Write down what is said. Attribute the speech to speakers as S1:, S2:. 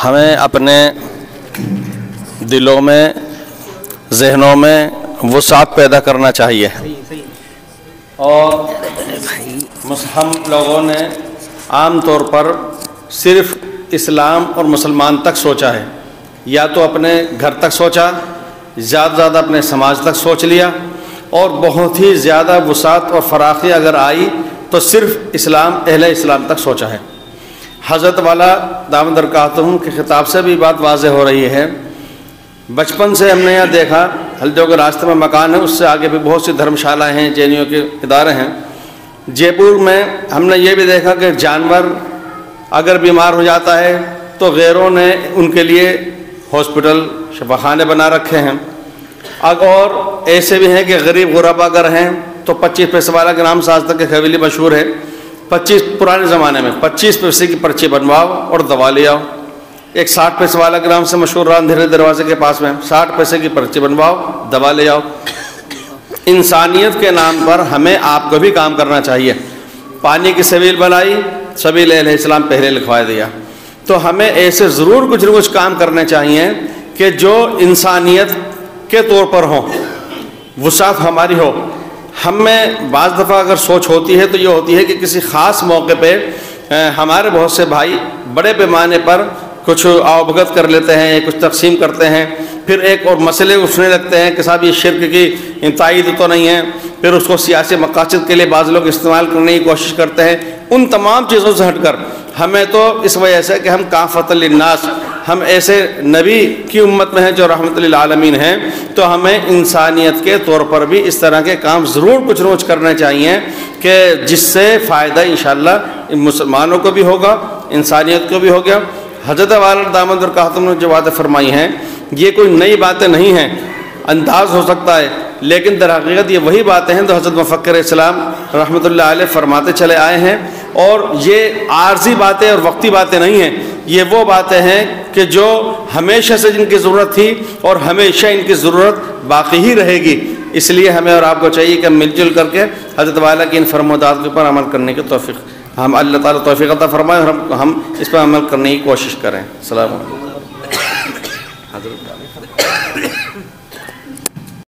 S1: ہمیں اپنے دلوں میں ذہنوں میں وسعت پیدا کرنا چاہیے، اور ہم لوگوں نے عام طور پر صرف اسلام اور مسلمان تک سوچا ہے، یا تو اپنے گھر تک سوچا، زیادہ زیادہ اپنے سماج تک سوچ لیا، اور بہت ہی زیادہ وسعت اور فراخی اگر آئی تو صرف اہل اسلام تک سوچا ہے۔ حضرت والا دامت برکاتہم کے خطاب سے بھی بات واضح ہو رہی ہے۔ بچپن سے ہم نے یہاں دیکھا، ہلدیوں کے راستے میں مکان ہے، اس سے آگے بھی بہت سی دھرمشالہ ہیں، جینیوں کے ادارے ہیں۔ جے پور میں ہم نے یہ بھی دیکھا کہ جانور اگر بیمار ہو جاتا ہے تو غیروں نے ان کے لیے ہاسپٹل، شفاخانے بنا رکھے ہیں، اور ایسے بھی ہیں کہ غریب غربا اگر ہیں تو 25 پیسے والا کے نام سے آج تک کی حویلی مشہور ہے، 25 پرانے زمانے میں 25 پیسے کی پرچی بنواؤ اور دوا لے آؤ۔ ایک 60 پیسے والا کے نام سے مشہور راندھیرے دروازے کے پاس میں 60 پیسے کی پرچی بنواؤ، دوا لے آؤ۔ انسانیت کے نام پر ہمیں آپ کو بھی کام کرنا چاہیے۔ پانی کی سبیل بنائی، سبیل اہل اسلام پہلے لکھوا دیا، تو ہمیں ایسے ضرور کچھ نہ کچھ کام کرنے چاہیے کہ جو انسانیت کے طور پر ہوں، وسعت ہماری ہو۔ ہم میں بعض دفعہ اگر سوچ ہوتی ہے تو یہ ہوتی ہے کہ کسی خاص موقع پہ ہمارے بہت سے بھائی بڑے پیمانے پر کچھ آوبھگت کر لیتے ہیں، کچھ تقسیم کرتے ہیں، پھر ایک اور مسئلے اٹھنے لگتے ہیں کہ صاحب یہ شرک کی تائید تو نہیں ہے، پھر اس کو سیاسی مقاصد کے لیے بعض لوگ استعمال کرنے کی کوشش کرتے ہیں۔ ان تمام چیزوں سے ہٹ کر ہمیں تو اس وجہ سے کہ ہم کافۃ للناس، ہم ایسے نبی کی امت میں ہیں جو رحمت للعالمین ہیں، تو ہمیں انسانیت کے طور پر بھی اس طرح کے کام ضرور کچھ نہ کچھ کرنے چاہیے کہ جس سے فائدہ انشاءاللہ مسلمانوں کو بھی ہوگا، انسانیت کو بھی ہوگا۔ حضرت والا دامت برکاتہم نے جو باتیں فرمائی ہیں یہ کوئی نئی باتیں نہیں ہیں، انداز ہو سکتا ہے، لیکن در حقیقت یہ وہی باتیں ہیں تو حضرت مفکر اسلام رحمۃ اللہ علیہ فرماتے چلے آئے ہیں، اور یہ عارضی باتیں اور وقتی باتیں نہیں ہیں، یہ وہ باتیں ہیں کہ جو ہمیشہ سے جن کی ضرورت تھی اور ہمیشہ ان کی ضرورت باقی ہی رہے گی۔ اس لیے ہمیں اور آپ کو چاہیے کہ مل جل کر کے حضرت والا کی ان فرمودات کے اوپر عمل کرنے کی توفیق ہم اللہ تعالیٰ توفیق عطا فرمائے، اور ہم اس پر عمل کرنے کی کوشش کریں۔ السلام علیکم۔